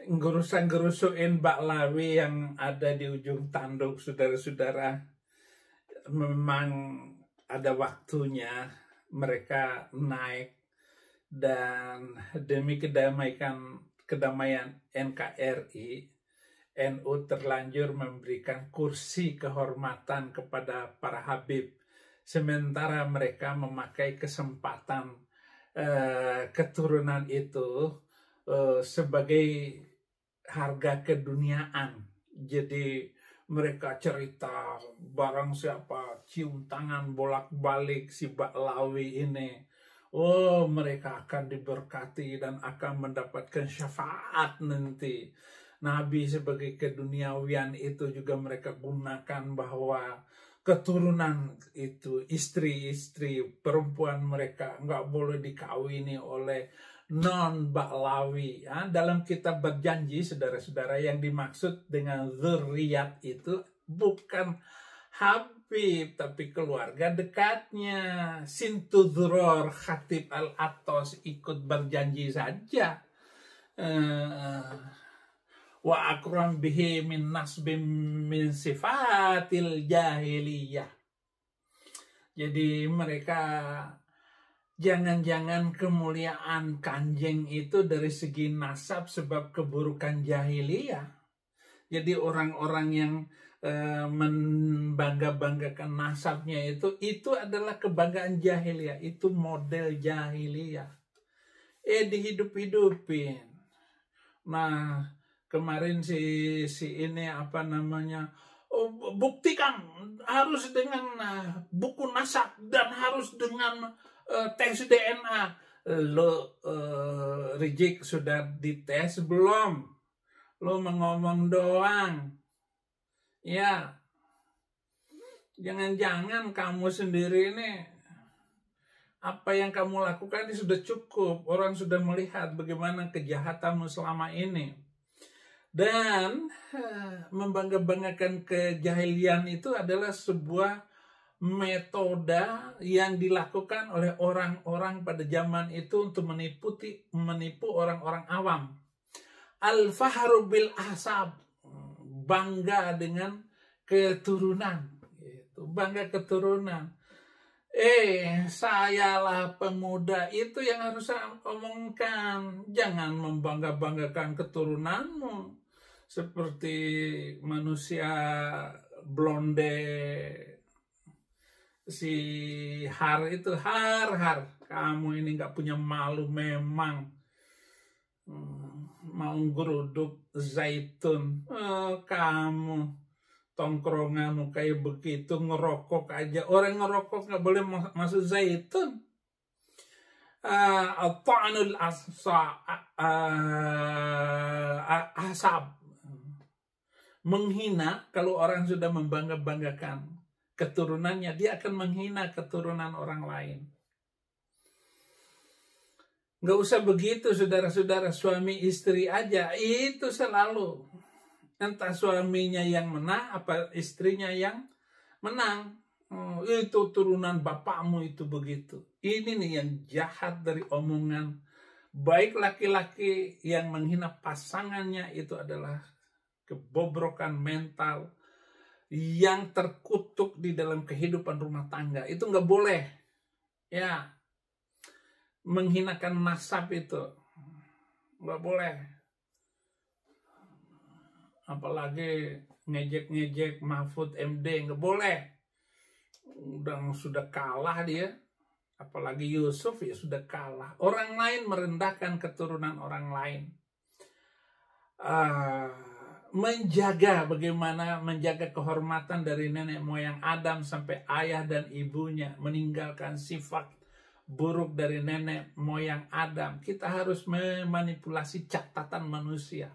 ngerusak-ngerusuin baklawi yang ada di ujung tanduk, saudara-saudara. Memang ada waktunya mereka naik, dan demi kedamaian NKRI, NU terlanjur memberikan kursi kehormatan kepada para habib, sementara mereka memakai kesempatan keturunan itu sebagai harga keduniaan. Jadi mereka cerita barang siapa cium tangan bolak-balik si baklawi ini, oh mereka akan diberkati dan akan mendapatkan syafaat nanti. Nabi sebagai keduniawian itu juga mereka gunakan bahwa keturunan itu, istri-istri perempuan mereka nggak boleh dikawini oleh non-baklawi. Ya, dalam kitab berjanji, saudara-saudara, yang dimaksud dengan dzurriyat itu bukan habib, tapi keluarga dekatnya. Sintudror Khatib Al-Atos ikut berjanji saja. Wa akram bihi min nasbim min sifatil jahiliyah. Jadi mereka jangan-jangan kemuliaan kanjeng itu dari segi nasab sebab keburukan jahiliyah. Jadi orang-orang yang membangga-banggakan nasabnya itu adalah kebanggaan jahiliyah, itu model jahiliyah. Dihidup-hidupin. Nah, kemarin si ini apa namanya, buktikan harus dengan buku nasab dan harus dengan tes DNA. Lo Rizik sudah dites belum? Lo mengomong doang. Ya, jangan-jangan kamu sendiri ini apa yang kamu lakukan ini sudah cukup. Orang sudah melihat bagaimana kejahatanmu selama ini. Dan membangga-banggakan kejahilian itu adalah sebuah metode yang dilakukan oleh orang-orang pada zaman itu untuk menipu orang-orang awam. Al-fahru bil ahsab, bangga dengan keturunan, bangga keturunan. Sayalah pemuda, itu yang harus saya omongkan. Jangan membangga-banggakan keturunanmu seperti manusia blonde si Har itu. Har, kamu ini nggak punya malu memang. Mau geruduk zaitun, kamu tongkronganmu kayak begitu, ngerokok aja. Orang ngerokok nggak boleh masuk zaitun. Ta'anul asab, menghina. Kalau orang sudah membangga-banggakan keturunannya, dia akan menghina keturunan orang lain. Nggak usah begitu, saudara-saudara. Suami istri aja itu selalu, entah suaminya yang menang apa istrinya yang menang. Itu turunan bapakmu itu begitu. Ini nih yang jahat dari omongan. Baik laki-laki yang menghina pasangannya, itu adalah kebobrokan mental yang terkutuk di dalam kehidupan rumah tangga. Itu nggak boleh. Ya, menghinakan nasab itu nggak boleh. Apalagi ngejek-ngejek Mahfud MD, nggak boleh. Sudah kalah dia. Apalagi Yusuf ya sudah kalah. Orang lain merendahkan keturunan orang lain. Menjaga, bagaimana menjaga kehormatan dari nenek moyang Adam sampai ayah dan ibunya, meninggalkan sifat buruk dari nenek moyang Adam. Kita harus memanipulasi catatan manusia,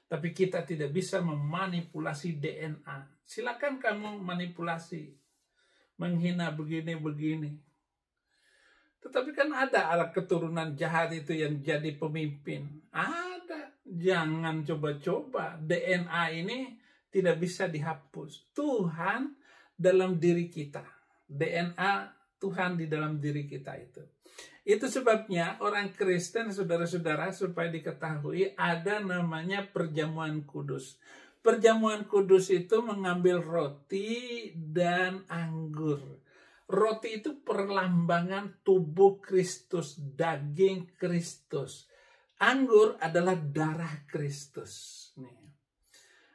tapi kita tidak bisa memanipulasi DNA. Silakan kamu manipulasi, menghina begini-begini. Tetapi kan ada anak keturunan jahat itu yang jadi pemimpin. Ada. Jangan coba-coba. DNA ini tidak bisa dihapus. Tuhan dalam diri kita. DNA Tuhan di dalam diri kita itu. Itu sebabnya orang Kristen, saudara-saudara, supaya diketahui ada namanya perjamuan kudus. Perjamuan kudus itu mengambil roti dan anggur. Roti itu perlambangan tubuh Kristus, daging Kristus. Anggur adalah darah Kristus.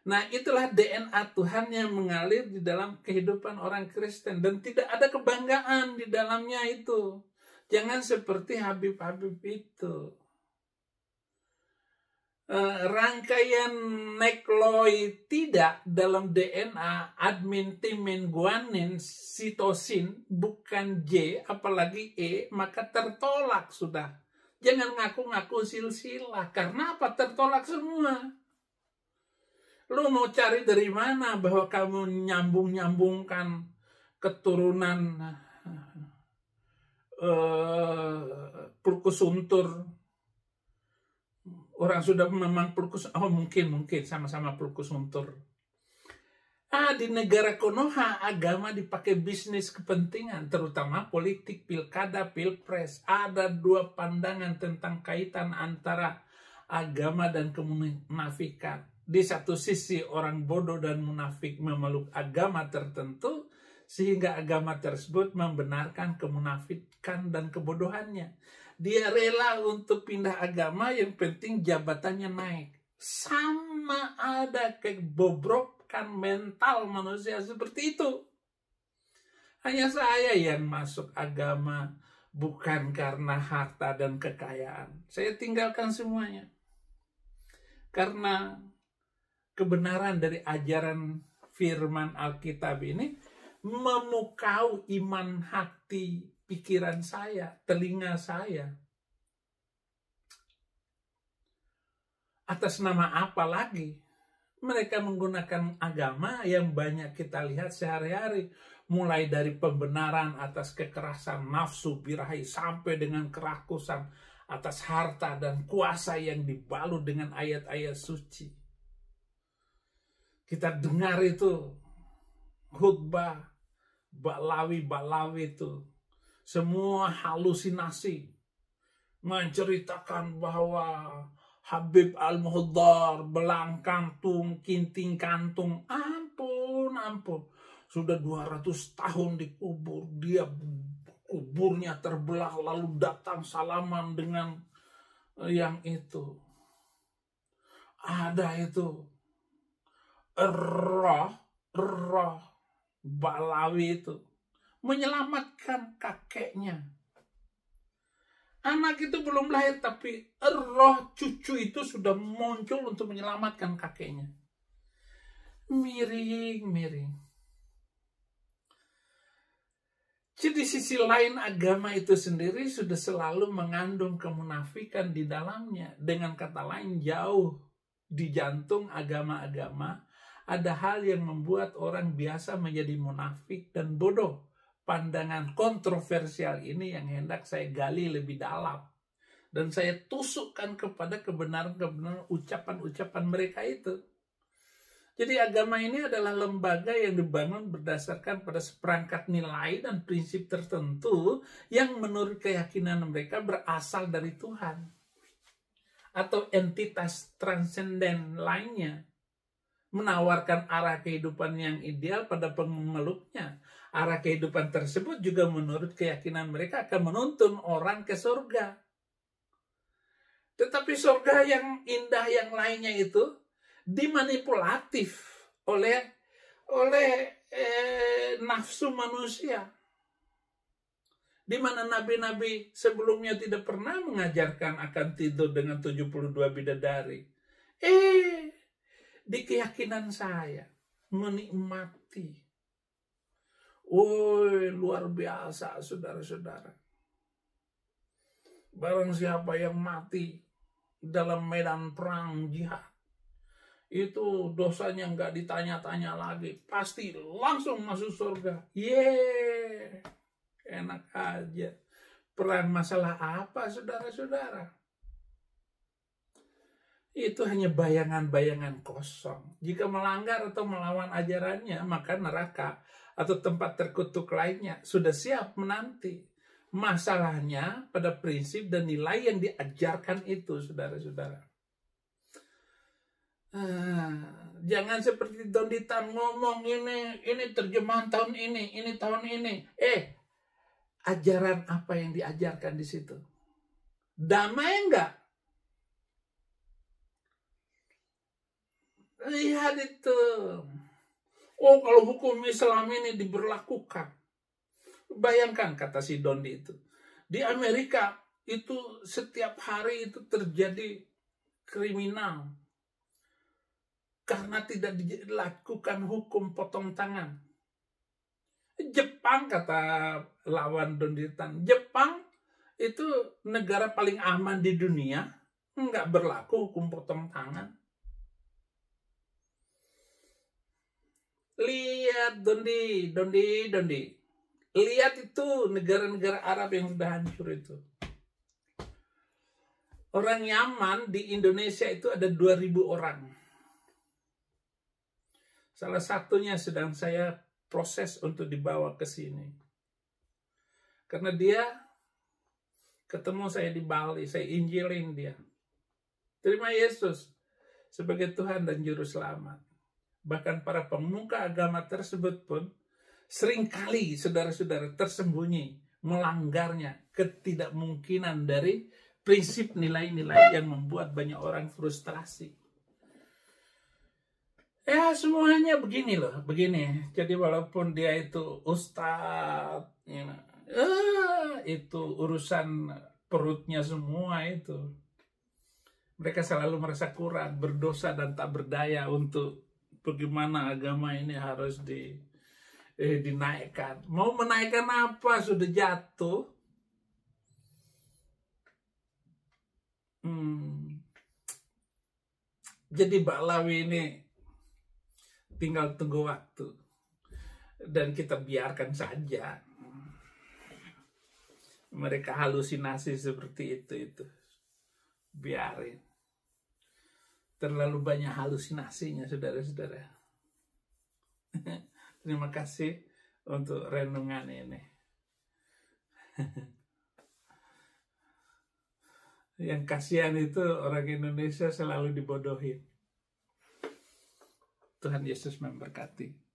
Nah, itulah DNA Tuhan yang mengalir di dalam kehidupan orang Kristen. Dan tidak ada kebanggaan di dalamnya itu. Jangan seperti Habib-Habib itu. Rangkaian nekloid tidak dalam DNA admin, timin, guanin, sitosin, bukan J, apalagi E, maka tertolak sudah. Jangan ngaku-ngaku silsilah. Karena apa? Tertolak semua. Lu mau cari dari mana bahwa kamu nyambung-nyambungkan keturunan Pulkusuntur? Orang sudah memang mungkin sama-sama Pulkusuntur. Di negara Konoha agama dipakai bisnis kepentingan, terutama politik, pilkada, pilpres. Ada dua pandangan tentang kaitan antara agama dan kemunafikan. Di satu sisi orang bodoh dan munafik memeluk agama tertentu, sehingga agama tersebut membenarkan kemunafikan dan kebodohannya. Dia rela untuk pindah agama, yang penting jabatannya naik. Sama ada kebobrokan mental manusia seperti itu. Hanya saya yang masuk agama bukan karena harta dan kekayaan. Saya tinggalkan semuanya. Karena kebenaran dari ajaran firman Alkitab ini memukau iman hati, pikiran saya, telinga saya. Atas nama apa lagi? Mereka menggunakan agama yang banyak kita lihat sehari-hari. Mulai dari pembenaran atas kekerasan nafsu birahi sampai dengan kerakusan atas harta dan kuasa yang dibalut dengan ayat-ayat suci. Kita dengar itu khutbah Balawi itu semua halusinasi menceritakan bahwa Habib Al-Muhdar belang kantung, kinting kantung. Ampun. Sudah 200 tahun dikubur. Dia kuburnya terbelah lalu datang salaman dengan yang itu. Ada itu roh Balawi itu menyelamatkan kakeknya. Anak itu belum lahir, tapi roh cucu itu sudah muncul untuk menyelamatkan kakeknya. Miring. Jadi sisi lain agama itu sendiri sudah selalu mengandung kemunafikan di dalamnya. Dengan kata lain, jauh di jantung agama-agama ada hal yang membuat orang biasa menjadi munafik dan bodoh. Pandangan kontroversial ini yang hendak saya gali lebih dalam. Dan saya tusukkan kepada kebenaran-kebenaran ucapan-ucapan mereka itu. Jadi agama ini adalah lembaga yang dibangun berdasarkan pada seperangkat nilai dan prinsip tertentu yang menurut keyakinan mereka berasal dari Tuhan. Atau entitas transenden lainnya. Menawarkan arah kehidupan yang ideal pada pemeluknya. Arah kehidupan tersebut juga menurut keyakinan mereka akan menuntun orang ke surga. Tetapi surga yang indah yang lainnya itu dimanipulatif oleh nafsu manusia. Di mana nabi-nabi sebelumnya tidak pernah mengajarkan akan tidur dengan 72 bidadari. Di keyakinan saya menikmati. Luar biasa saudara-saudara. Barang siapa yang mati dalam medan perang jihad, itu dosanya nggak ditanya-tanya lagi. Pasti langsung masuk surga. Enak aja. Perang masalah apa saudara-saudara? Itu hanya bayangan-bayangan kosong. Jika melanggar atau melawan ajarannya, maka neraka. atau tempat terkutuk lainnya sudah siap menanti. Masalahnya pada prinsip dan nilai yang diajarkan itu, saudara-saudara. Jangan seperti Donditan ngomong ini terjemahan tahun ini tahun ini. Ajaran apa yang diajarkan di situ? Damai enggak? Lihat itu. Oh, kalau hukum Islam ini diberlakukan. Bayangkan, kata si Dondi itu. Di Amerika itu setiap hari itu terjadi kriminal. Karena tidak dilakukan hukum potong tangan. Jepang, kata lawan Donditan, Jepang itu negara paling aman di dunia, nggak berlaku hukum potong tangan. Lihat Dondi. Lihat itu negara-negara Arab yang sudah hancur itu. Orang Yaman di Indonesia itu ada 2.000 orang. Salah satunya sedang saya proses untuk dibawa ke sini. Karena dia ketemu saya di Bali, saya injilin dia. Terima Yesus sebagai Tuhan dan Juru Selamat. Bahkan para pemuka agama tersebut pun seringkali saudara-saudara tersembunyi melanggarnya, ketidakmungkinan dari prinsip nilai-nilai yang membuat banyak orang frustrasi. Ya semuanya begini loh, begini. Jadi walaupun dia itu ustadz, itu urusan perutnya semua itu. Mereka selalu merasa kurang, berdosa dan tak berdaya untuk bagaimana agama ini harus dinaikkan. Mau menaikkan apa? Sudah jatuh. Jadi Balawi ini tinggal tunggu waktu. Dan kita biarkan saja. Mereka halusinasi seperti itu. Biarin. Terlalu banyak halusinasinya, saudara-saudara. Terima kasih untuk renungan ini. Yang kasihan itu orang Indonesia selalu dibodohin. Tuhan Yesus memberkati.